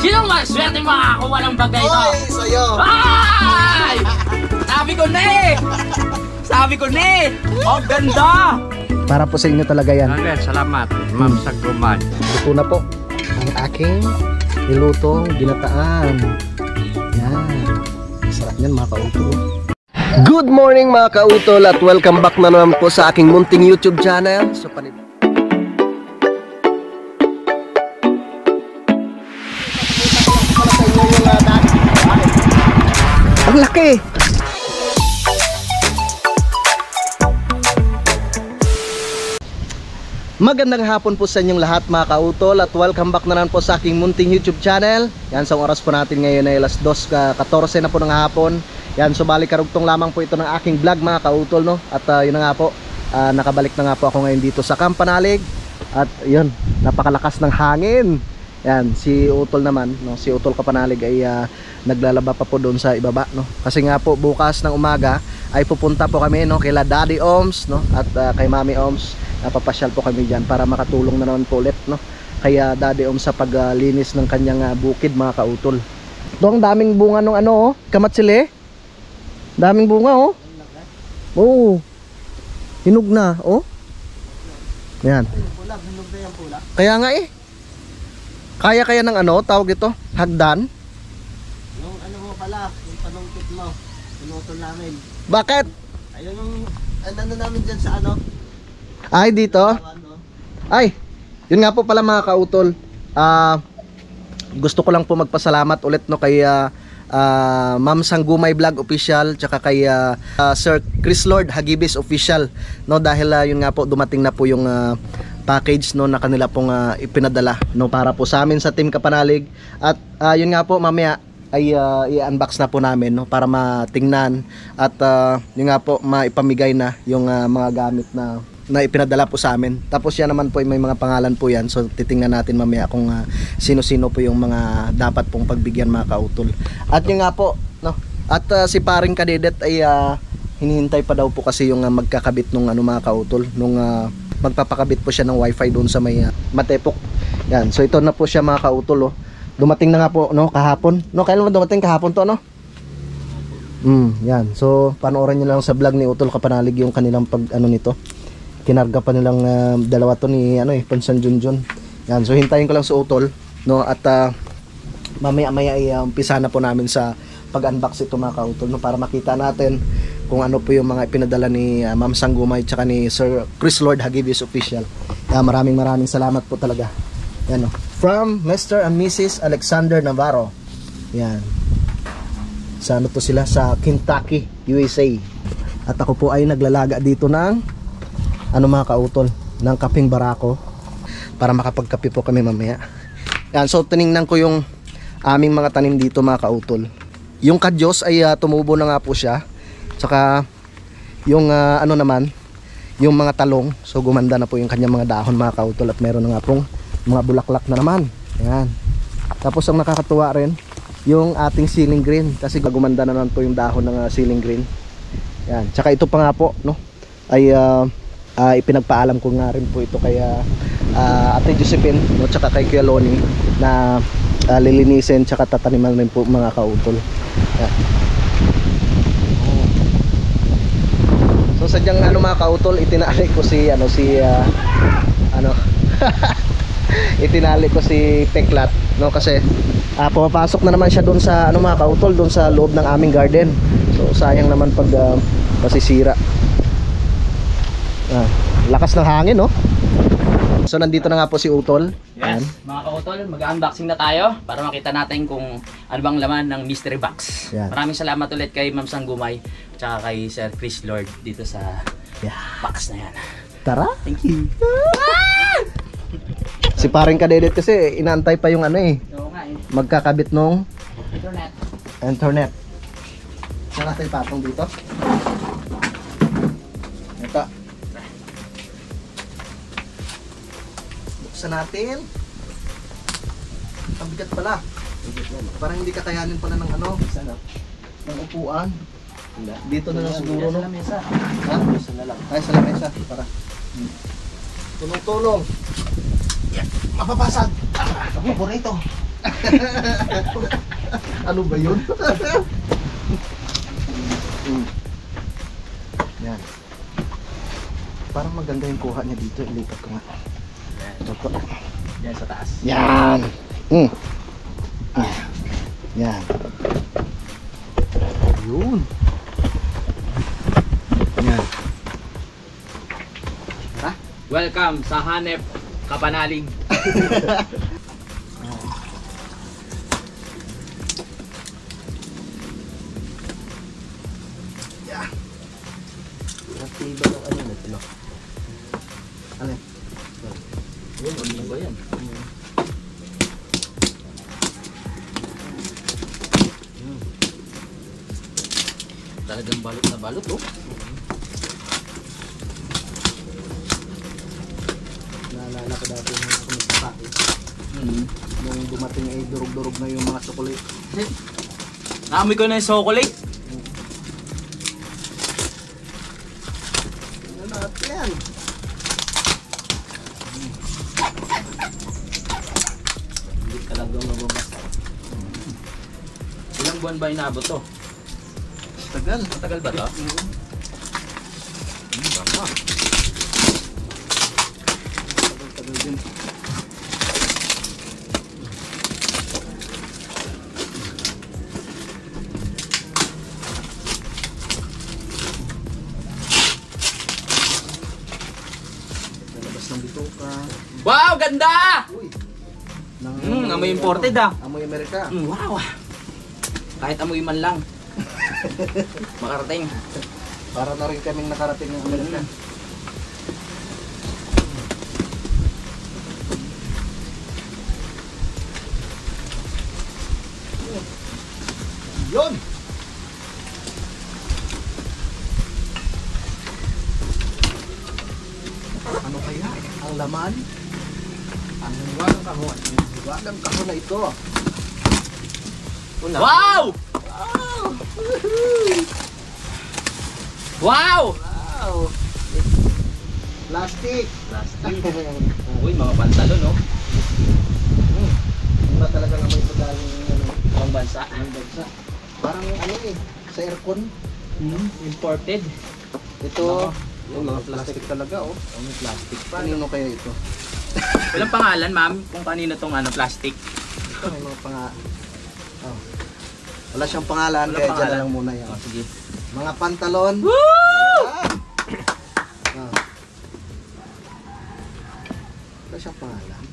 Sino mas swerte makakakuha ng bagay ito? Oy, sa'yo. Ay! Sabi ko na eh! Sabi ko na eh! Oh, ganda! Para po sa inyo talaga yan. Okay, salamat, Ma'am Sagumay. Luto na po ang aking nilutong ginataan. Yan. Sarap yan mga kautol. Good morning mga kautol at welcome back na naman po sa aking munting YouTube channel. So, ang laki! Magandang hapon po sa inyong lahat mga kautol at welcome back na naman po sa aking munting YouTube channel. Yan, sa oras po natin ngayon ay alas 2:14 na po ng hapon. Yan, so balik karugtong lamang po ito ng aking vlog mga kautol, no? At yun na nga po, nakabalik na nga po ako ngayon dito sa Kampanalig. At yun, napakalakas ng hangin. Yan, si Utol naman, no? Si Utol Kapanalig ay naglalaba pa po doon sa ibaba, no? Kasi nga po bukas ng umaga ay pupunta po kami, no? Kila Daddy Oms, no? At kay Mami Oms. Napapasyal po kami dyan para makatulong na naman po ulit, no? Kaya Daddy Om sa paglinis ng kanyang bukid mga kautol. Ito ang daming bunga ng ano, oh, kamatsili. Daming bunga, oh. Oo. Hinog na, oh. Yan. Kaya nga eh. Kaya ng ano, tawag ito, hagdan. Yung ano mo pala, yung panungkit mo, pinutol namin. Bakit? Ayun yung ano namin dyan sa ano. Ay, dito. Ay, yun nga po pala mga kautol. Gusto ko lang po magpasalamat ulit, no, kay Ma'am Sanggumay Vlog Official tsaka kay Sir Chris Lord Hagibis Official, no, dahil yun nga po dumating na po yung package, no, na kanila pong ipinadala, no, para po sa amin sa Team Kapanalig. At yun nga po mamaya ay i-unbox na po namin, no, para matingnan at yun nga po maipamigay na yung mga gamit na ipinadala po sa amin. Tapos yan naman po may mga pangalan po yan. So titingnan natin mamaya kung sino-sino po yung mga dapat pong pagbigyan mga kautol. At yun nga po, no. At si paring Kadedet ay hinihintay pa daw po kasi yung magkakabit nung ano mga kautol, nung magpapakabit po siya ng wifi doon sa may Matepok. Yan. So ito na po siya mga kautol, oh. Dumating na nga po, no, kahapon. No, kailan mo dumating kahapon to, no? Yan. So panoorin niyo lang sa vlog ni Utol Kapanalig yung kanilang pag ano nito. Kinarga pa nilang dalawa to ni ano Pansan Junjun. Yan, so hintayin ko lang sa Utol, no, at mamaya ay umpisa na po namin sa pag-unbox ito mga kautol, no, para makita natin kung ano po yung mga ipinadala ni Ma'am Sanggumay tsaka ni Sir Chris Lord Hagibis Official. Maraming salamat po talaga. Yan, no. From Mr. and Mrs. Alexander Navarro. Yan. Sa ano to sila, sa Kentucky, USA. At ako po ay naglalaga dito ng ano mga kautol, ng kaping barako para makapagkape po kami mamaya. Yan, so tiningnan ko yung aming mga tanim dito mga kautol. Yung kadyos ay tumubo na nga po siya. Tsaka yung ano naman, yung mga talong, so gumanda na po yung kanyang mga dahon mga kautol at meron na nga pong mga bulaklak na naman. Yan. Tapos ang nakakatuwa rin, yung ating ceiling green kasi gumanda na naman po yung dahon ng ceiling green. Yan. Tsaka ito pa nga po, no, ay ipinagpaalam ko nga rin po ito kay Ate Josephine, no, tsaka kay Kuya Loni na lilinisin tsaka tataniman rin po mga kautol. Yan. So sadyang ano mga kautol, itinali ko si ano itinali ko si Peklat, no, kasi pumapasok na naman siya doon sa ano mga kautol, doon sa loob ng aming garden. So sayang naman pag masisira. Lakas ng hangin, no? So nandito na nga po si Utol. Yes, mga kautol, mag-unboxing na tayo para makita natin kung ano bang laman ng mystery box. Yan. Maraming salamat ulit kay Ma'am Sanggumay tsaka kay Sir Chris Lord dito sa box na yan. Tara! Thank you! Si paring Kadedet kasi inaantay pa yung ano eh. Oo nga eh. Magkakabit nung internet. Saan natin patong dito? Ito. Buksan natin. Ang bigat pala. Parang hindi kakayanin pala ng ano, ng upuan. Dito na lang siguro, no? Ha? Ay, sa lamesa. Para. Tulong-tulong. Mapapasag. Paborito. Ano ba yun? Yan. Parang maganda yung kuha niya dito. Ilipat ko nga. Ito. Yan sa taas. Yan. Yan. Yun. Yan. Tara. Welcome sa Hanep Kapanalig. Yan. Natiba ng ano na ito. Ano? Yun, ano ba yan? Talagang balot na balot, oh. Naalala ko dati nung ako nagpapakit. Nung dumating ay durog-durog na yung mga chocolate. Naamoy ko na yung chocolate. Ano natin yan? Hindi talagang mababasa. Ilang buwan ba inabot to? Tagal. Matagal ba to? Baka. Tagal din. Lalabas ng bituka. Wow, ganda! Uy. Amoy imported ah. Amoy Amerika. Wow. Kahit amoy man lang. Makarating. Para na rin kaming nakarating ng Amerika. Yun! Ano kaya ang laman? Ang walang kahon. Walang kahon na ito. Wow! Wow! Wow! Plastic! Plastic. Uy, mga pantalon, no? Mura talaga naman ito galing Pang bansa. ng bansa. Parang ano sa aircon. Imported. Ito, yung mga plastic talaga oh. Ano plastic pa? Kanino kaya ito? Walang pangalan, ma'am, kung kanino tong ano, plastic. Ito may mga oh. Wala siyang pangalan, Walang kaya dyan pangalan. na lang muna yan. Oh, sige. Mga pantalon. Woo! Yan. Ah. Wala siyang pangalan.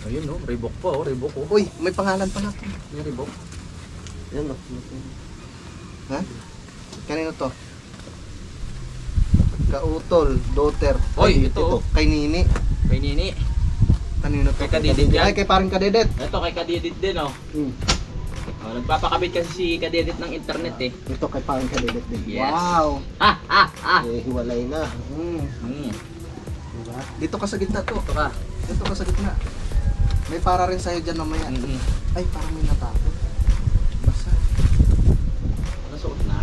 Ayun, no? Reebok po, oh. Reebok, oh. Uy, may pangalan pala. May Reebok. Yan o. Ha? Kanino to? Kautol, daughter. Oy, ito, oh. Kay Nini. Kay Nini. Kanino to? Kay Kadidit yan. Ay, kay paring Kadedet. Ito, kay Kadidit din, oh. Hmm. Oh, nagpapakabit kasi si Kadidit ng internet, eh. Ito kay paring Kadedet din. Yes. Wow. Hiwalay na. Diba? Dito ka sa gitna to. Ito ka. Dito ka sa gitna. May para rin sa'yo dyan mamaya. Ay, parang may natapon. Basa. Nasuot na.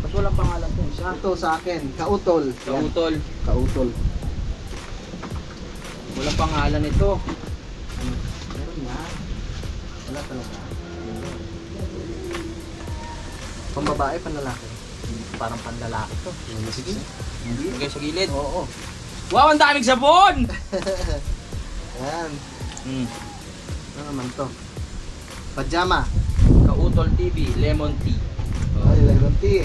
Ba't walang pangalan to? Isa. Ito sa akin, kautol. Yan. Kautol. Kautol. Walang pangalan ito. Ano? Meron nga. Wala talaga. Pambabae, panlalaki. Parang panlalaki to. Sige. Hindi. Okay, sa gilid. Oo. Wow, ang daming sabon! Yan. Ano naman to? Pajama. Kautol TV, lemon tea. Ay, lemon tea.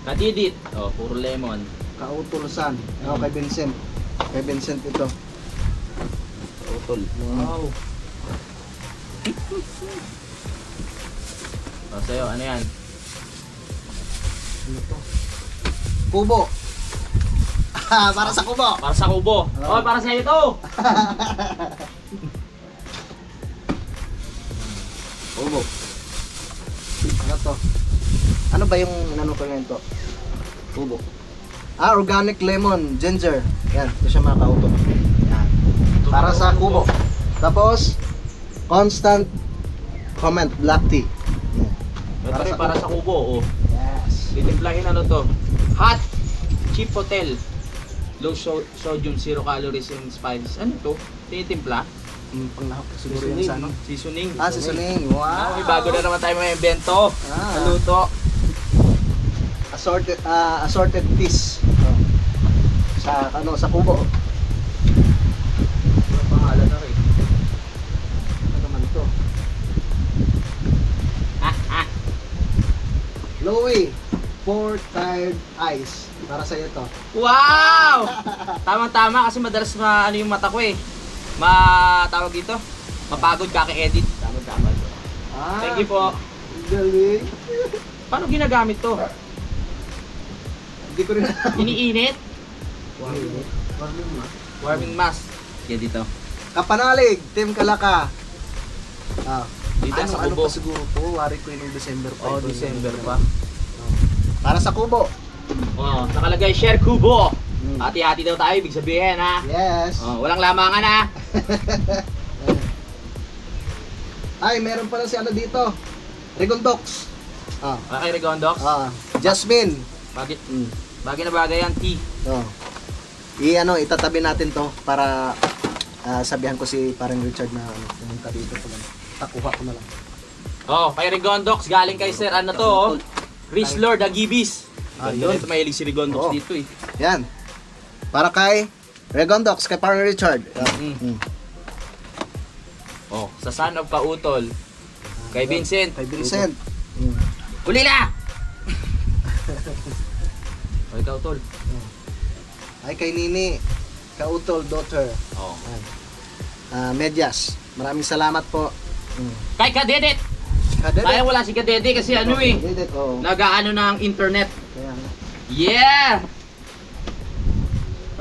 Kadidit. Oh, puro lemon. Kautol-san. Ako kay Vincent. Kay Vincent ito. Kautol. Wow. Oh, sa'yo, ano yan? Ano to? Kubo. Para sa kubo. Para sa kubo. Oh, para sa ito. Kubo. Ano to? Ano ba yung ano ko ngayon to? Kubo. Ah, organic lemon, ginger. Yan, ito siya mga kauto. Yan. Para sa kubo. Tapos, constant comment, black tea. Ito rin para sa kubo, oh. Yes. Titimplahin ano to? Hot Cheap Hotel. Low sodium, 0 calories and spices. Ano to? Tinitimpla? panglahok siguro yan sa ano. Seasoning. Seasoning. Wow. May bago na naman tayo may invento. Naluto. Assorted fish. Sa kubo. Ano pangalan na rin? Ano naman to? Louie, 4-tired ice. Para sa'yo to. Wow! Tama-tama kasi madalas ano yung mata ko eh. Tawag dito. Mapagod kaka-edit. Tama-tama. Thank you po. Galing. Paano ginagamit to? Hindi ko rin. Iniinit? Warming mask. Warming mask. Yan dito. Kapanalig, Team Kalaka. Dito sa Ano kubo. pa siguro to? Wari ko yung December pa. December pa. Para sa kubo. Nakalagay share kubo. Hati-hati daw tayo, ibig sabihin ha. Yes. Walang lamangan ha. Ay, meron pala si ano dito. Regondox. Okay, Regondox. Jasmine. Bagay na bagay yan, tea. Itatabi natin to para sabihan ko si parang Richard na pumunta dito pala. Takuha ko na lang. Kay Regondox, galing kay Sir, ano to, Chris Lord, Agibis. Yun. Ito mahilig si Regondox dito eh. Yan. Para kay Regondox, kay parang Richard. Sa Son of Kautol, kay Vincent. Kay Vincent. Ulila! Kay Kautol. Ay kay Nini, Kautol daughter. Medyas. Maraming salamat po. Kay Kadedet! Kaya wala si Kadede kasi ano eh. Nag-aano na ang internet. Yeah!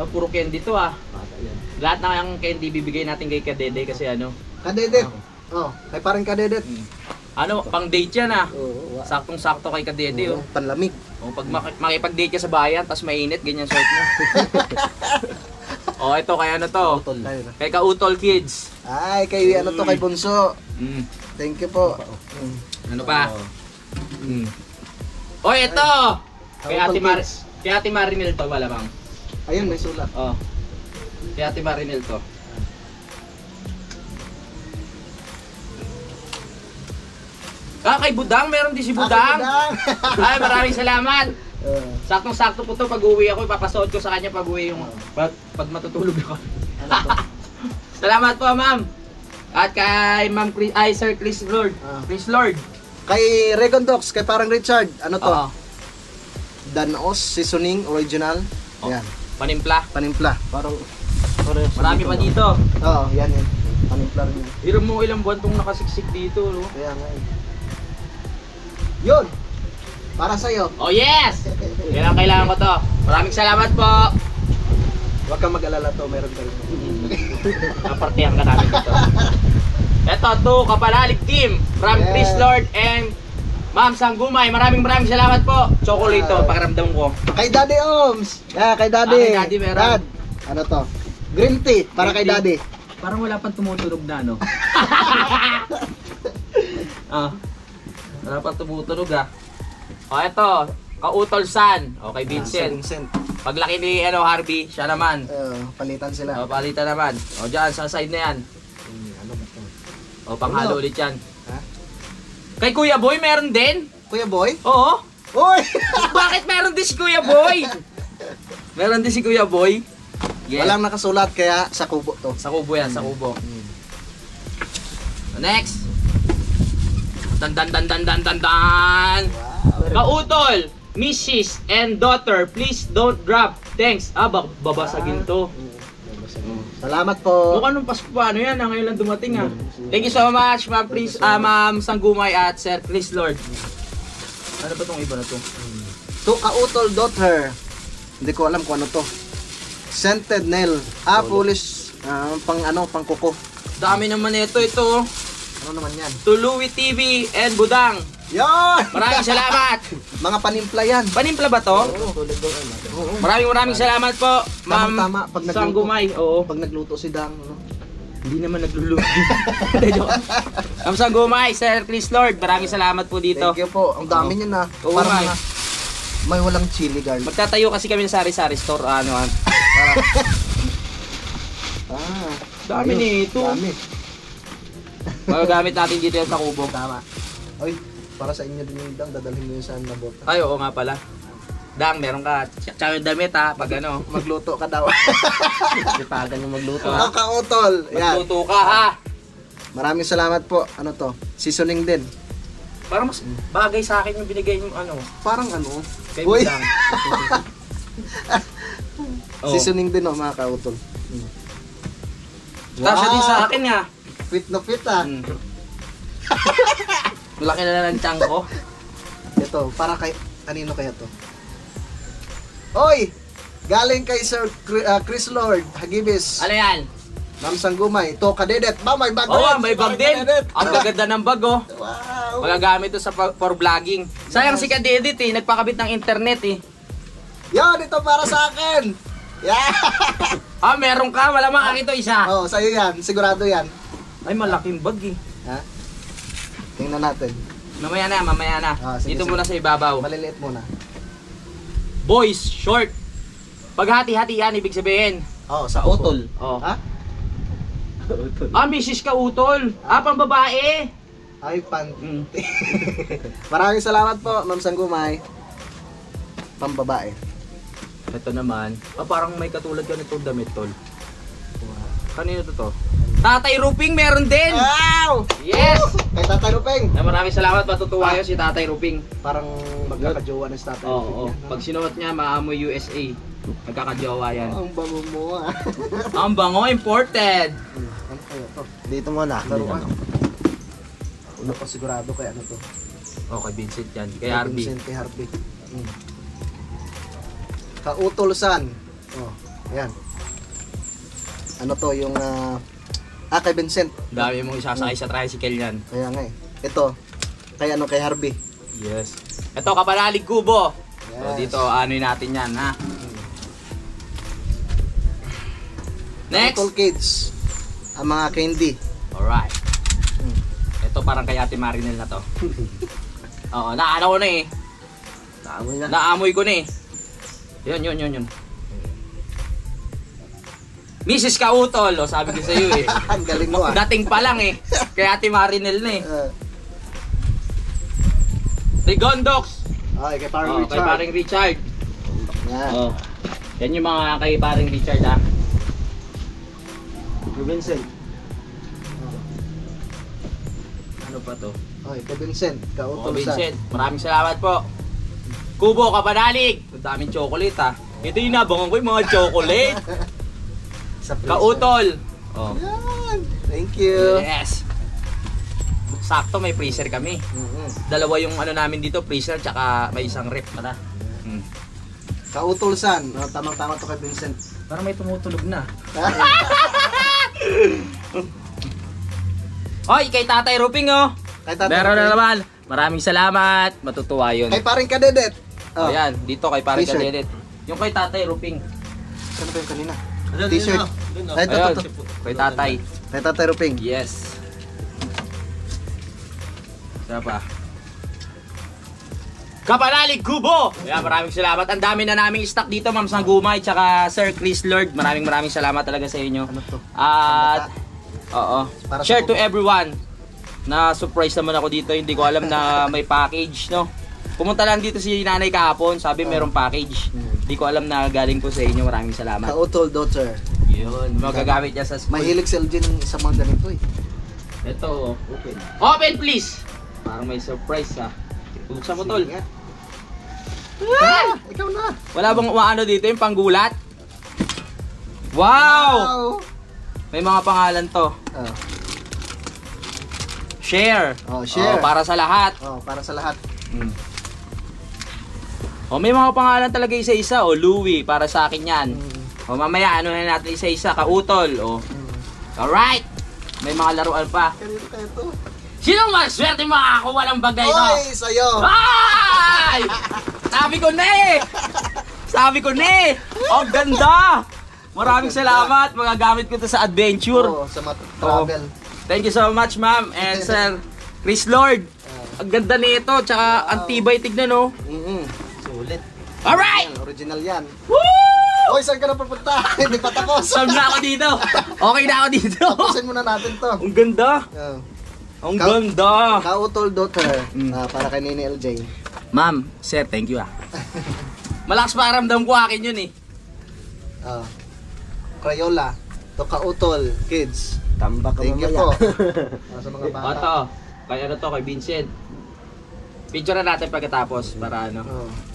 Puro candy to ah. Lahat na ang candy bibigay natin kay Kadede kasi ano. Kadedet. Kay parang Kadedet. Ano, pang date yan ah. Saktong-sakto kay Kadede oh. Panlamig. Pag makipag-date ka sa bayan, tapos mainit, ganyan suot mo. Ito kay ano to. Kay Kautol Kids. Ay, kay ano to, kay Bunso. Thank you po. Ano pa? Ito! Kay Ate Marinel to, malamang. Ayun, may sulat. Kay Ate Marinel to. Kay Budang, meron din si Budang. Ay, maraming salamat. Saktong-sakto po to pag uwi ako, ipapasuot ko sa kanya pag uwi yung pag matutulog ako. Salamat po, ma'am. At kay Ma'am Sir Chris Lord. Chris Lord. Kay Regondox, kay parang Richard, ano to? Danos seasoning original. Yan. Panimpla. Parang marami pa dito. yan. Panimpla rin. Hiro mo ilang buwan tong nakasiksik dito, no? Kaya nga. Yun. Para sa iyo. Yes. Yan ang kailangan ko to. Maraming salamat po. Huwag kang mag-alala to, meron ka rin. Napartihan ka namin dito. Ito, Kapanalig team from Chris Lord and Ma'am Sanggumay. Maraming salamat po. Chocolate to, pakiramdam ko. Kay Daddy Oms. Kay Daddy. Kay Daddy meron. Dad. Ano to? Green tea para kay Daddy. Parang wala pang tumutunog na, no? Wala pang tumutunog ito, Kautol San. Kay Vincent. Paglaki ni Harvey, siya naman. Palitan sila. Palitan naman. Diyan, sa side na yan. Ano ba to? Panghalo ulit yan. Kay Kuya Boy, meron din? Kuya Boy? Oo. Uy! Bakit meron din si Kuya Boy? Meron din si Kuya Boy. Yes. Walang nakasulat kaya sa kubo to. Sa kubo yan, sa kubo. Next. Dan. Wow. Kautol, Mrs. and daughter, please don't drop. Thanks. Babasagin to. Salamat po. Mukhang nung Pasko pa, ano yan? Ngayon lang dumating Thank you so much, Ma'am Sanggumay at Sir Chris Lord. Ano ba tong iba na to? To Kautol daughter. Hindi ko alam kung ano to. Scented nail. Polish. Pang kuko. Dami naman ito. Ano naman yan? To Louie TV and Budang. Yan! Maraming salamat. Mga panimpla yan. Panimpla ba to? Maraming salamat po, Ma'am Sanggumay. Oo. Pag nagluto si Dang, hindi naman nagluluto. Ma'am Sanggumay, Sir Chris Lord, maraming salamat po dito. Thank you po. Ang dami niyan na. Parang may walang chili garlic. Magtatayo kasi kami sa sari-sari store. Dami nito. Dami. Magagamit natin dito yan sa kubo. Tama. Oy, para sa inyo din yung dang, dadalhin mo yun sa nabota. Ay, oo nga pala. Dang, meron ka. Tsaka yung damit ha, pag ano. Magluto ka daw. Sipagan yung magluto. Mga kautol. Yan. Magluto ka ha. Maraming salamat po. Ano to? Seasoning din. Parang mas bagay sa akin yung binigay yung ano. Parang ano? Kay Uy! Dang. Oh. Seasoning din oh, mga kautol. Kasya din sa akin nga. Fit na fit ah. Malaki na ng tiyan ko. Ito, para kay... Kanino kaya to? Oy! Galing kay Sir Chris Lord, Hagibis. Ano yan? Ma'am Sanggumay, to kadedet. Ba, may bag Oo, yan. may bag din. Ang gaganda ng bag oh. Wow! Magagamit to sa for vlogging. Sayang si Kadedit eh, nagpakabit ng internet eh. Yan, ito para sa akin! Yeah! Ah, meron ka, wala makakita isa. Oh, sa'yo yan. Sigurado yan. Ay, malaking bag eh. Ha? Tingnan natin. Mamaya na, mamaya na. Sige, Dito sige. muna sa ibabaw. Maliliit muna. Boys, short. Pag hati-hati yan, ibig sabihin. Oh, sa Utol. Oh. Ha? Ah, misis ka utol. Ah, pang babae. Ay, pan. Mm. Maraming salamat po, Ma'am Sanggumay. Pambabae. Ito naman. Ah, parang may katulad ka nitong damit, tol. Kanino to? Tatay Ruping meron din. Wow! Yes! Kay Tatay Rupeng. Na maraming salamat, matutuwa yun si Tatay Ruping. Parang magkakajowa na si Tatay Oo, Rupeng. oo. yan, ha? Pag sinuot niya, maamoy USA. Magkakajowa yan. Ang bango mo ah. Ang bango, imported. Ano kaya to? Dito muna. Laruan. Una pa sigurado kay ano to. Okay, Vincent yan. Kay Kay Harvey. Vincent, kay Harvey. Kautol-san. Oh, yan. Ano to yung kay Vincent. Dami mong isasakay sa tricycle yan. Kaya nga eh. Ito kay ano kay Harvey. Yes. Ito, Kapanalig Kubo. So, Yes. dito, ano'y natin yan, ha? Next. Kautol kids. Ang mga candy. Alright. Ito parang kay Ate Marinel na to. Oo, naano ko na eh. Naamoy na. Naamoy ko na eh. Yun. Mrs. Kautol, oh, sabi ko sa iyo eh. Ang galing mo ah. Dating pa lang eh. Kay Ate Marinel na eh. Rigondox. Ay, kay Paring Oh, Richard. kay paring Richard. Yan. Oh. Yan yung mga kay paring Richard ah. Kay Vincent. Ano pa to? Ay, kay Vincent. Oh, Kautol-san. Vincent, maraming salamat po. Kubo, Kapanalig. Ang daming chocolate ha. Ito yung nabangan ko yung mga chocolate. Sa freezer. Kautol. Oh. Yan. Thank you. Yes. Sakto may freezer kami. Dalawa yung ano namin dito, freezer tsaka may isang rep pala. Kautol-san. Oh, tamang-tama to kay Vincent. Parang may tumutulog na. Hoy, kay Tatay Ruping oh. Kay Tatay Meron na Ruping. naman. Maraming salamat. Matutuwa yun. Kay Paring Kadedet. Oh. Ayan, dito kay Paring T-shirt. Kadedet. Yung kay Tatay Ruping. Ano ba yung kanina? Ayun, T-shirt. yun, yun, yun. Ay, ito, Ayun, ito, ito. kay Tatay. Kay Tatay Ruping. Yes. Saan pa? Kapanalig Kubo! Ayan, maraming salamat. Ang dami na naming stock dito, Ma'am Sanggumay, tsaka Sir Chris Lord. Maraming salamat talaga sa inyo. Ano to? At, oo. Para sa Share to kubo. everyone. Na-surprise naman ako dito. Hindi ko alam na may package, no? Pumunta lang dito si nanay kahapon. Sabi merong package. Hindi ko alam na galing po sa inyo. Maraming salamat. Kautol daughter. Yun. Magagamit niya sa school. Mahilig si Elgin sa mga ganito eh. Ito. Open. Open please! Parang may surprise ha. Buksan mo tol. Sige nga. Ah, ikaw na. Wala bang umaano dito yung panggulat? Wow! May mga pangalan to. Oh. Share. Oh, share. Oh, para sa lahat. Oh, para sa lahat. Oh, may mga pangalan talaga isa-isa. Oh, Louie, para sa akin yan. Oh, mamaya ano na natin isa-isa. Kautol. Oh. Alright. May mga laruan pa. Kanino kaya to? Sinong mas swerte makakakuha ng bagay to? Oy, sa'yo. Ay! Sabi ko na eh! Sabi ko na eh! Oh, ganda! Maraming salamat. Magagamit ko to sa adventure. Oh, sa travel. Thank you so much, ma'am. And Sir Chris Lord. Ang ganda nito. Tsaka ang tibay, tignan, no? Sulit. Alright! Yan, original yan. Woo! Oy, saan ka na papunta? Hindi pa tapos. Sab na ako dito. Okay na ako dito. Tapusin muna natin to. Ang ganda. Oh. Ang ganda! Kautol daughter. Para kay Nini LJ. Ma'am, sir, thank you Malakas pakiramdam ko akin yun eh. Crayola. To Kautol Kids. Tambak ka Thank you mamaya. po. Sa mga bata. Ito, kay ano to, kay Vincent. Picture na natin pagkatapos para ano.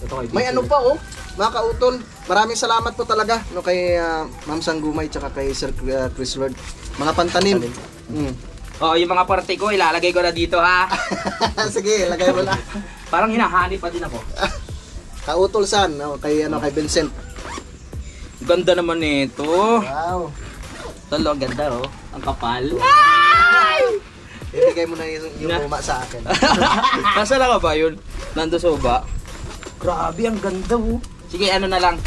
Ito kay Vincent. May ano pa oh, mga kautol. Maraming salamat po talaga no kay Ma'am Sanggumay tsaka kay Sir Chris Lord. Mga pantanim. Oh, yung mga parte ko ilalagay ko na dito ha. Sige, lagay mo na. Parang hinahani pa din ako. Kautol san, no, kay Vincent. Ganda naman nito. Wow. Tolo, ganda oh. Ang kapal. Ibigay mo na yung uma sa akin. Nasaan na ka ba yun? Nando sa uba? Grabe, ang ganda oh. Sige, ano na lang.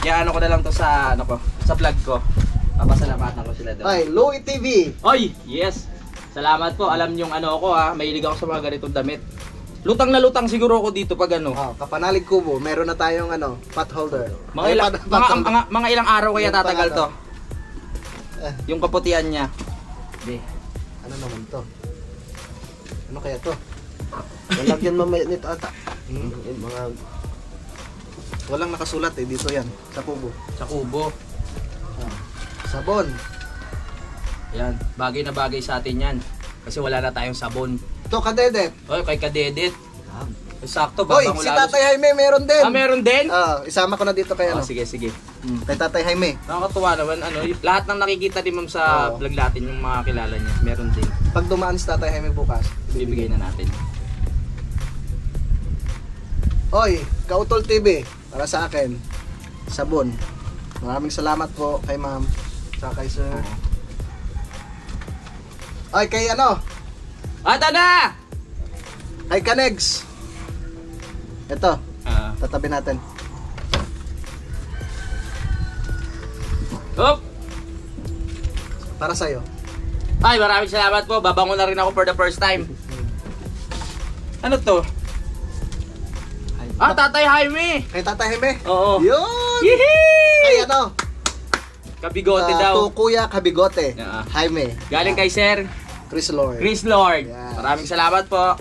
Ano ko na lang to sa ano ko, sa vlog ko. Papasalamatan ko sila doon. Ay, Louie TV. Oy, yes. Salamat po. Alam niyo ano ako ha, mahilig ako sa mga ganitong damit. Lutang na lutang siguro ako dito pag ano. Kapanalig Kubo, meron na tayong pot holder. Mga ilang araw kaya tatagal to. Yung kaputian niya. Ano naman to? Ano kaya to? Lalagyan mamaya nito ata. Mga walang nakasulat dito yan sa kubo. Sa kubo. Sabon. Yan, bagay na bagay sa atin yan. Kasi wala na tayong sabon. To Kadedet. Oy, kay Kadedet. Sakto, Hoy, si Tatay Jaime meron din. Meron din? Isama ko na dito kay Sige, sige. Kay Tatay Jaime. Nakakatuwa naman, lahat ng nakikita ni Ma'am sa vlog natin, yung mga kilala niya, meron din. Pag dumaan si Tatay Jaime bukas, bibigay na natin. Hoy, Kautol TV, para sa akin, sabon. Maraming salamat po kay Ma'am, sa kay Sir. Ay, kay Ata na! Kay Kanegs. Ito, tatabi natin. Hop! Para sa'yo. Ay, maraming salamat po. Babangon na rin ako for the first time. Ano to? Tatay Jaime! Kay Tatay Jaime? Oo. Yun! Yehey! Kay Kabigote daw. Kuya Kabigote. Jaime. Galing kay Sir Chris Lord. Chris Lord. Yes. Maraming salamat po.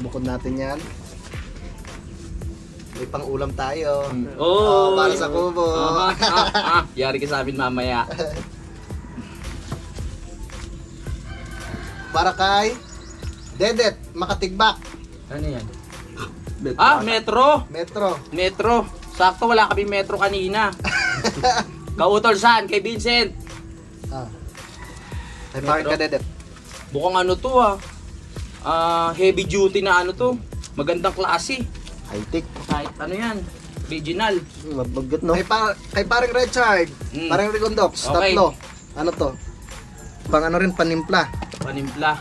Bukod natin yan. May pang-ulam tayo. Para sa kubo. Yari ka sa amin mamaya. Para kay Dedet, Makatigbak. Ano yan? Metro. Metro. Sakto, wala kami metro kanina. Kautol saan? Kay Vincent. Kay Parang Kadedet. Bukang ano to heavy duty na ano to. Magandang klase. High-tech. Kahit ano yan. Original. Mabagat no? Kay Parang Richard. Parang Rigondox. Okay. Tatlo. Ano to? Pang ano rin, panimpla. Panimpla.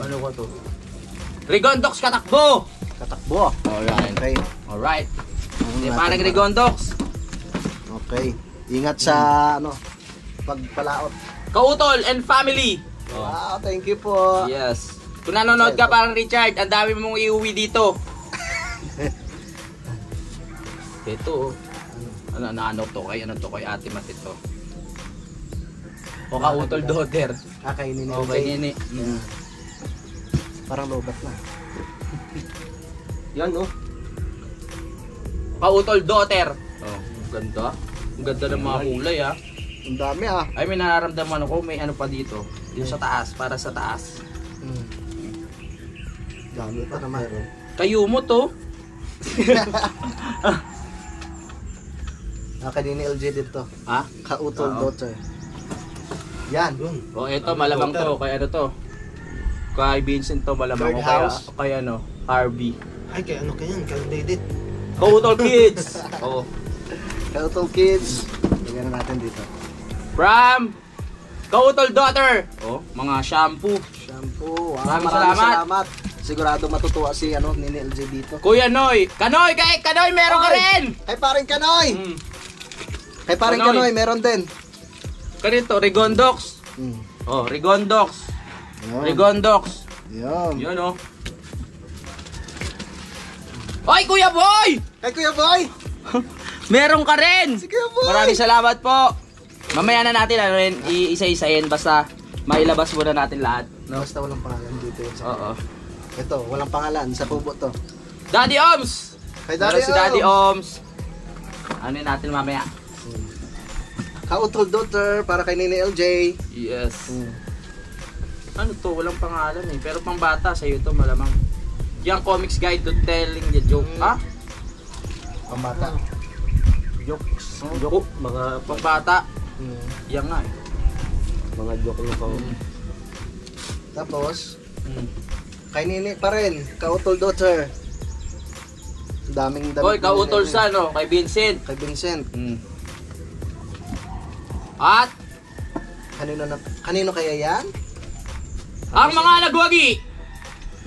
Ano ko to? Rigondox katakbo! Katakbo. Alright. Okay. Alright. Parang Rigondox. Okay. Ingat sa pagpalaot. Kautol and family. Wow, thank you po. Yes. Kung nanonood ka parang Richard, ang dami mong iuwi dito. Ito. Ano to kay Ate Mat ito. O Kautol daughter. Kay Nini. Okay, Nini. Parang lobat na. Yan Kautol daughter. Ganda. Ang ganda ng mga kulay Ang dami Ay, may nararamdaman ako, may ano pa dito. Yung sa taas, para sa taas. Dami pa naman. Kayo mo to. Kay Nini LJ dito. Kautol daughter. Yan. O ito, malamang to. Kay ano to? Kay Vincent to, malamang ko. Kay Harvey. Ay, kay kay Dedet. Kautol Kids! Kautol Kids. Lagyan na natin dito. From Kautol Daughter. Mga shampoo. Wow, maraming salamat. Sigurado matutuwa si Nini LJ dito. Kuya Noy. Kanoy, meron ka rin! Kay Paring Kanoy! Kay Paring Kanoy, meron din. Ganito, Rigondox. Rigondox. Rigondox. Yan Oy, Kuya Boy! Kay Kuya Boy! Meron ka rin! Si Kuya Boy! Maraming salamat po. Mamaya na natin ano rin, iisa-isahin basta mailabas muna natin lahat. No? Basta walang pangalan dito yun. Oo. Ito, walang pangalan. Sa kubo to. Daddy Oms! Kay Meron si Daddy Oms. Ano yun natin mamaya? Kautol daughter para kay Nini LJ. Yes. Ano to? Walang pangalan eh. Pero pang bata, sa'yo to malamang. Young Comics Guide to Telling the Joke. Ha? Pamata. Jokes. Oh, Joke. Mga Pang bata. Yan nga eh. mga joke na pang... Tapos, kay Nini pa rin. Kautol daughter. Daming Oy, kautol sa no? Kay Vincent. Kay Vincent. At Kanino kaya yan? ang mga nagwagi.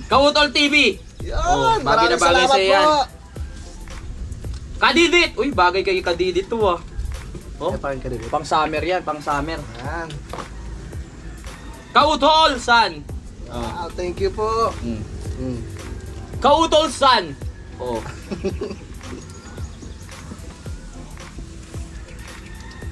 Kautol TV. Yan! bagay na Maraming bagay salamat sa'yo yan. po! Kadidit. Uy, bagay kay Kadidit to ah. Oh, Eh, parang kadibit. pang summer yan, pang summer. Yan. Kautol San. Wow, thank you po. Kautol San. Oh.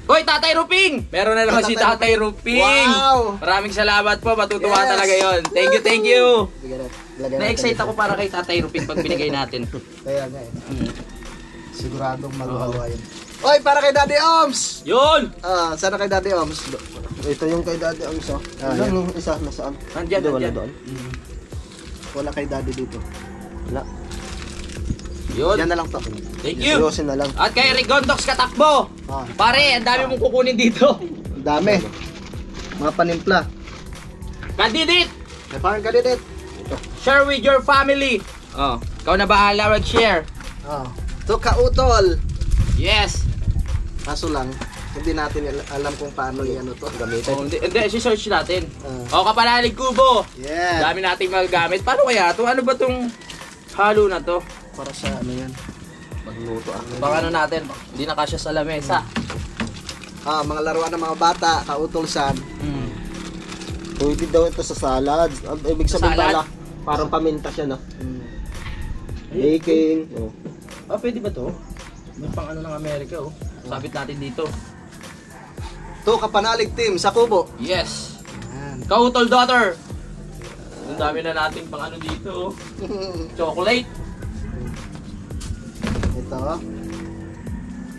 Hoy, Tatay Ruping! Meron na naman si Tatay Ruping. Wow! Maraming salamat po. Matutuwa Yes. talaga yon. Thank you, thank you. Lagyan natin Na-excite dito. ako para kay Tatay Ruping pag binigay natin. Kaya nga eh. Siguradong maluhawa yun. Oy, para kay Daddy Oms! Yun! Sana kay Daddy Oms. Ito yung kay Daddy Oms, oh. Ilan yung isa? Nasaan? Nandyan, Wala nandyan. doon? Wala kay Daddy dito. Wala. Yun. Yan na lang to. Thank you. Yosin na lang. At kay Rigondox Katakbo. Ah, Pare, ang dami mong kukunin dito. ang dami. Mga panimpla. Kadidit! May parang kadidit. Share with your family. Oh, ikaw na bahala mag-share. Oh. To kautol. Yes. Kaso lang, hindi natin alam kung paano i-ano to. Oh, hindi, si-search natin. Ah. O, Kapanalig Kubo. Yeah. Dami nating magagamit. Paano kaya to? Ano ba tong halo na to? Para sa ano yan. Magluto ako. Baka ano natin, hindi na kasya sa lamesa. Mga laruan ng mga bata, kautol san. Pwede daw ito sa salad. Ibig Sa sabihin salad? pala, parang paminta siya, no? Baking. Oh. Ah, pwede ba to? May pang ano ng Amerika, oh. Sabit natin dito. To kapanalig team sa kubo. Yes. Yan. Kautol daughter. Ang dami na nating pang ano dito, oh. Chocolate. Ito.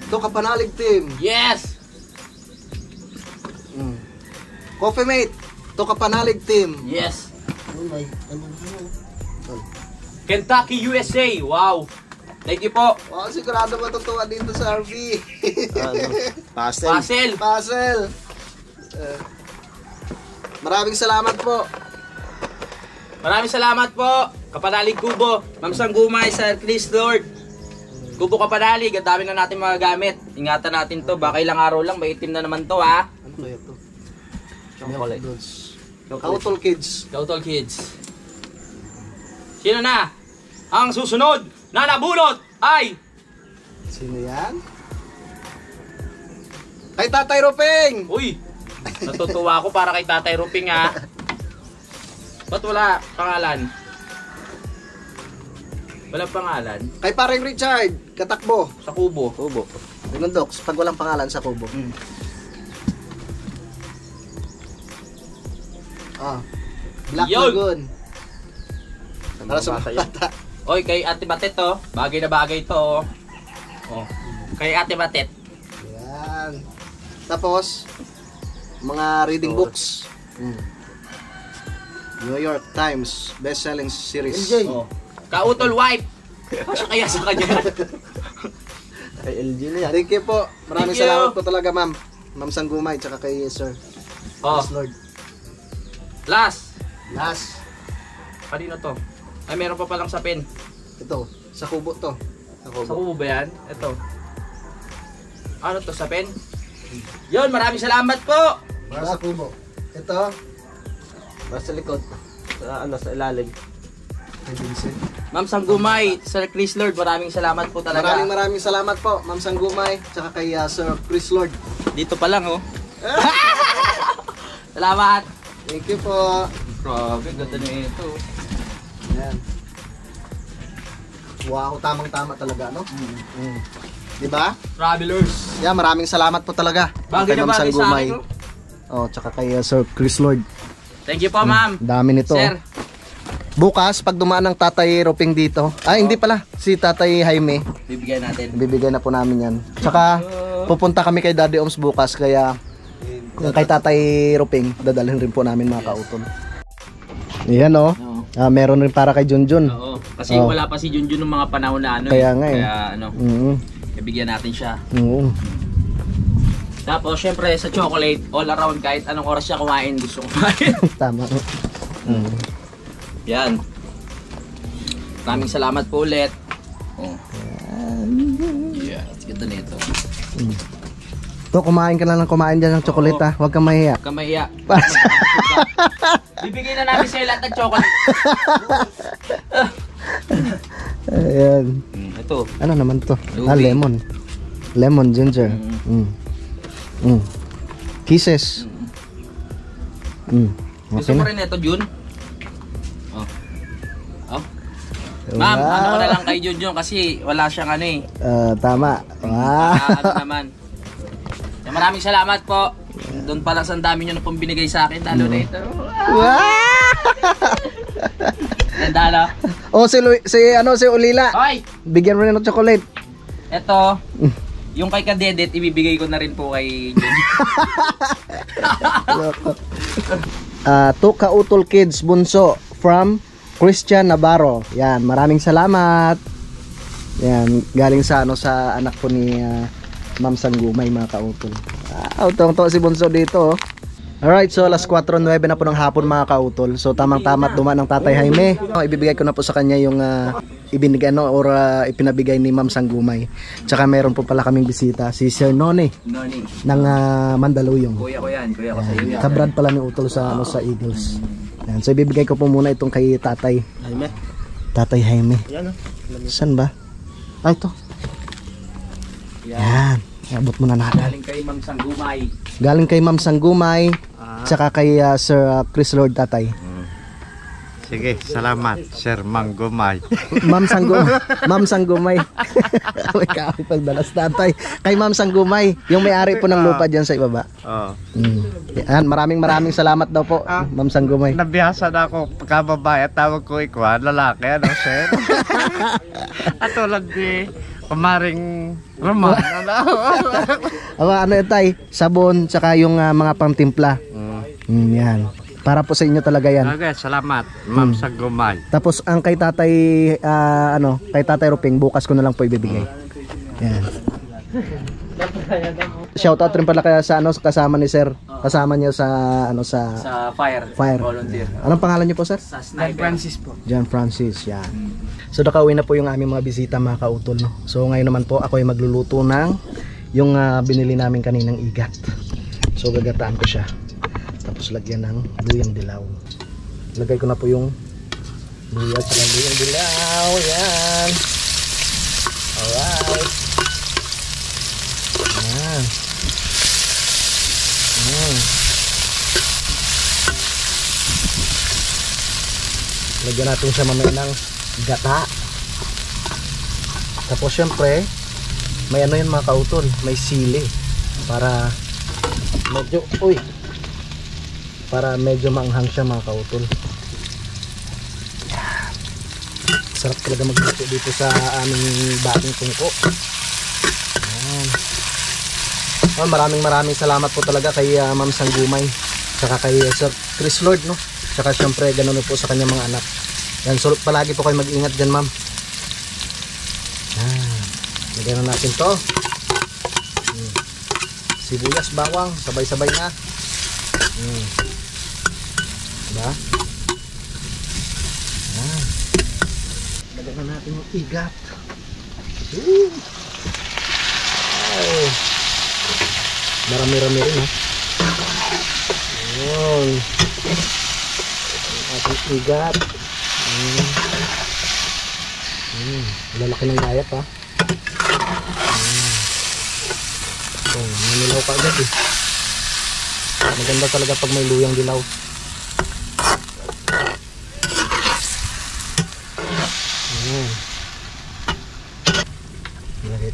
To kapanalig team. Yes. Coffee mate. To kapanalig team. Yes. Oh my, ano Kentucky, USA. Wow. Thank you po. Wow, sigurado matutuwa dito sa RV. Pastel. Pasel. Puzzle. Maraming salamat po. Maraming salamat po. Kapanalig Kubo. Ma'am Sanggumay, Sir Chris Lord. Kubo Kapanalig. Ang dami na natin mga gamit. Ingatan natin to. Baka ilang araw lang. May itim na naman to, ha. Ano kaya to? Chocolate. Kautol kids. Kautol Kids. Sino na? Ang susunod na nabulot ay... Sino yan? Kay Tatay Ruping! Uy! Natutuwa ako para kay Tatay Ruping, ha. Ba't wala pangalan? Walang pangalan? Kay Paring Richard, katakbo. Sa kubo. Kubo. Rigondox, pag walang pangalan sa kubo. Black Yun. Lagoon. Para sa Bata mga yan. bata. Oy, kay Ate Batet, to. Bagay na bagay to, oh. Oh. Kay Ate Batet. Yan. Tapos, mga reading books. New York Times best-selling series. LJ. Oh. Kautol Wife. Kasya kaya sa kanya. Kay LG na yan. Thank you po. Maraming Thank you. salamat po talaga, ma'am. Ma'am Sanggumay, tsaka kay Sir. Oh. Yes, Lord. Last. Last. Kanino to? Ay, meron pa palang sapin. Ito, sa kubo to. Sa kubo ba yan? Ito. Ano to, sapin? Yun, maraming salamat po. Para sa kubo. Ito, Para sa likod. Sa ano, sa ilalim. kay Vincent. Ma'am Sanggumay, Sir Chris Lord, maraming salamat po talaga. Maraming salamat po, Ma'am Sanggumay, tsaka kay Sir Chris Lord. Dito pa lang, oh. Salamat. Thank you po. Grabe, ganda na ito. Yan. Wow, tamang-tama talaga, no? Di ba? Travelers. Yeah, maraming salamat po talaga. Bagay na Ma'am bagay sa Sanggumay. akin. Oh, tsaka kay Sir Chris Lord. Thank you po, ma'am. Dami nito. Sir. Bukas, pag dumaan ng Tatay Roping dito, hindi pala, si Tatay Jaime, Bibigyan natin. bibigay na po namin yan. Tsaka, pupunta kami kay Daddy Oms bukas, kaya kung kay Tatay Roping, dadalhin rin po namin mga kautol. Yan o, meron rin para kay Junjun. Oo. Kasi wala pa si Junjun ng mga panahon na ano. Kaya nga eh. Kaya ano, bibigyan natin siya. Tapos, syempre, sa chocolate, all around, kahit anong oras siya kumain, gusto kumain. Tama. Yan. Maraming salamat po ulit. Yeah, ganda nito. To, kumain ka na lang kumain dyan ng chocolate ha. Huwag kang mahiya. Huwag kang mahiya. Bibigyan na namin sa'yo lahat ng chocolate. Ayan. Ito. Ano naman to? Ruby. Lemon. Lemon ginger. Kisses. Gusto Okay mo na. rin ito, Jun? Ma'am, ano ko na lang kay Junjun kasi wala siyang ano eh. Tama. Ano naman. Maraming salamat po. Doon pa lang sa dami nyo na pong binigay sa akin. Lalo na ito. Ganda na. Oh, si Ulila. Hoy! Bigyan mo rin ng chocolate. Ito. Yung kay Kadedet, ibibigay ko na rin po kay Junjun. To Kautol Kids Bunso from Christian Navarro. Yan, maraming salamat. Yan, galing sa sa anak ko ni Ma'am Sanggumay mga kautol. Utong-to si Bunso dito. Alright, so alas 4:09 na po ng hapon mga kautol. So tamang-tama at dumaan ng Tatay Jaime. Ibibigay ko na po sa kanya yung ibinigay ipinabigay ni Ma'am Sanggumay. Tsaka meron po pala kaming bisita, si Sir Noni ng Mandaluyong. Kuya ko yan, kuya ko sa iyo. Kabrad pala ni Utol sa sa Eagles. Yan. So ibibigay ko po muna itong kay Tatay Jaime. Tatay Jaime. Yan Saan ba? Ito. Yan. Abot muna natin. Galing kay Ma'am Sanggumay. Galing kay Ma'am Sanggumay, tsaka kay Sir Chris Lord Tatay. Sige, salamat, Sir Manggumay. Ma'am Sanggumay. May kahoy pagdalas Tatay. Kay Ma'am Sanggumay, yung may-ari po ng lupa diyan sa ibaba. Oh. Yan, maraming salamat daw po, Ma'am Sanggumay. Nabihasa na ako pagkababae at tawag ko ikwa, lalaki, ano, Sir? At tulad ni Kumaring Roman. Ano yun, Tay? Sabon, tsaka yung mga pangtimpla. Yan. Para po sa inyo talaga yan. Okay, salamat, Ma'am Sanggumay. Tapos ang kay Tatay kay Tatay Roping bukas ko na lang po ibibigay. Yan. Shoutout rin pala kaya sa kasama ni Sir. Kasama niya sa Sa Fire. Volunteer. Anong pangalan niyo po, Sir? Sa Sniper. Francis po. John Francis, yan. So nakauwi na po yung aming mga bisita mga kautol, no? So ngayon naman po ako ay magluluto ng yung binili namin kaninang igat. So gagataan ko siya. Tapos lagyan ng luyang dilaw. Lagay ko na po yung luya at luyang dilaw. Yan. Alright. Yan. Lagyan natin siya mamaya ng gata. Tapos syempre may ano yun mga kautol, may sili para medyo maanghang siya mga kautol. Sarap talaga magluto dito sa aming baking tungko. Maraming salamat po talaga kay Ma'am Sanggumay, saka kay Sir Chris Lord, no? Saka syempre ganun po sa kanyang mga anak. Yan, so palagi po kayo mag-ingat dyan, Ma'am. Lagyan na natin to. Sibuyas, bawang, sabay-sabay na. Diba? Lagyan na natin yung igat. Marami-rami rin, ha? Ayun. Ating igat. Lalaki ng gayat, ha? Manilaw pa agad, eh. Maganda talaga pag may luyang dilaw.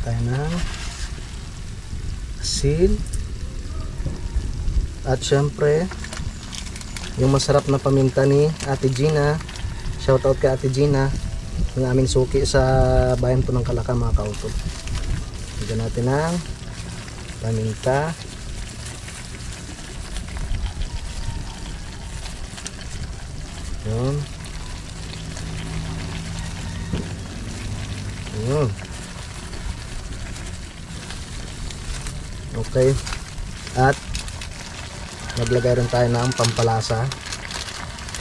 tayo ng asin. At syempre, yung masarap na paminta ni Ate Gina. Shoutout kay Ate Gina, yung aming suki sa bayan po ng Kalaka, mga kautol. Lagyan natin ng paminta. Yun. Yun. Okay. At maglagay rin tayo ng pampalasa.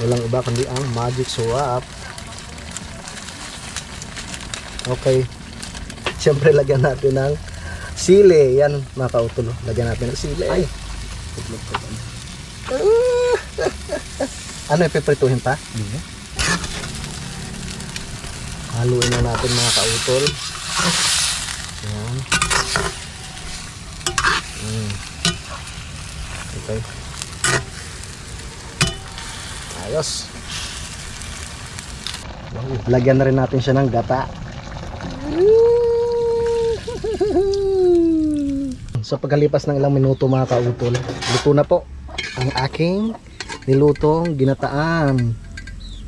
Walang iba kundi ang magic syrup. Okay. Siyempre lagyan natin ng sili. Yan mga kautol. Lagyan natin ng sili. Ay. Ano, ipiprituhin pa? Haluin na natin mga kautol. Yan. Okay. Ayos. Lagyan na rin natin siya ng gata. Sa pagkalipas ng ilang minuto mga kautol, luto na po ang aking nilutong ginataan.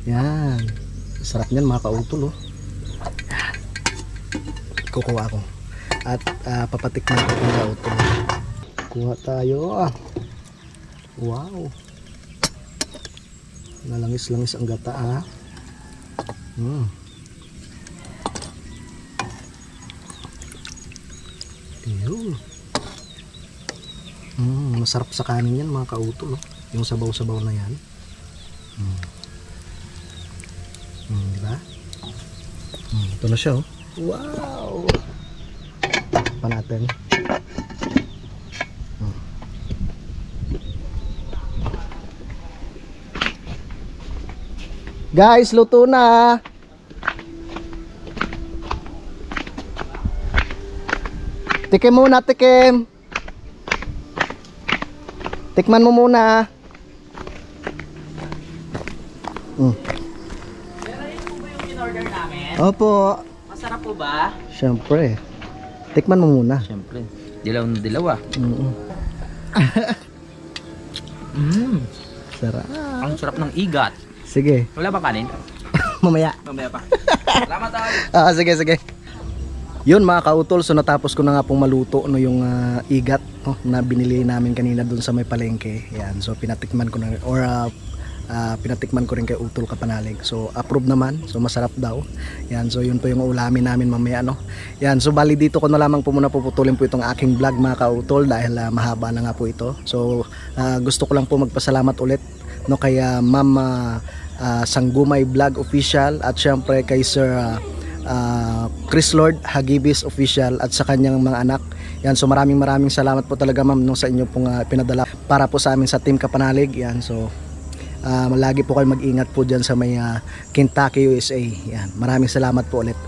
Yan. Sarap niyan mga kautol, oh. Yan. Kukuha ako. At papatikman ko itong kautol. Kuha tayo. Wow. Nalangis-langis ang gata, ha. Yun. Masarap sa kanin yan mga kautol, oh. Yung sabaw-sabaw na yan. Diba? Ito na siya, oh. Wow. Pa natin. Guys, luto na. Tikim muna, tikim. Tikman mo muna. Pero yun po ba yung in-order namin? Opo. Masarap po ba? Siyempre. Tikman mo muna. Siyempre. Dilaw na dilaw, ah. Sarap. Ang sarap ng igat. Sige. Wala ba kanin? Mamaya. Mamaya pa. Salamat, Tol. Sige, sige. Yun mga kautol, so natapos ko na nga pong maluto no, yung igat no, na binili namin kanina dun sa may palengke. Yan, so pinatikman ko na pinatikman ko rin kay Utol Kapanalig. So approve naman, so masarap daw. Yan, so yun po yung ulamin namin mamaya, no. Yan, so bali dito ko na lamang po muna puputulin po itong aking vlog mga kautol dahil mahaba na nga po ito. So gusto ko lang po magpasalamat ulit no kay Ma'am Sanggumay Vlog Official at syempre kay Sir Chris Lord Hagibis Official at sa kanyang mga anak. Yan, so maraming salamat po talaga ma'am no, sa inyo pong pinadala para po sa amin sa Team Kapanalig. Yan, so lagi po kayo mag-ingat po dyan sa may Kentucky, USA. Yan, maraming salamat po ulit.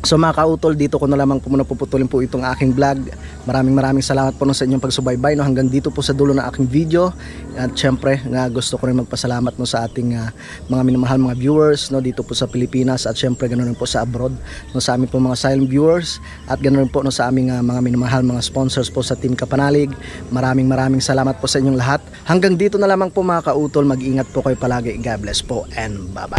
So mga kautol, dito ko na lamang po muna puputulin po itong aking vlog. Maraming salamat po no, sa inyong pagsubaybay no, hanggang dito po sa dulo ng aking video. At syempre gusto ko rin magpasalamat no, sa ating mga minamahal mga viewers no, dito po sa Pilipinas at syempre ganoon rin po sa abroad no, sa aming po mga silent viewers at ganoon rin po no, sa aming mga minamahal mga sponsors po sa Team Kapanalig. Maraming salamat po sa inyong lahat. Hanggang dito na lamang po mga kautol, mag-ingat po kayo palagi. God bless po and bye bye.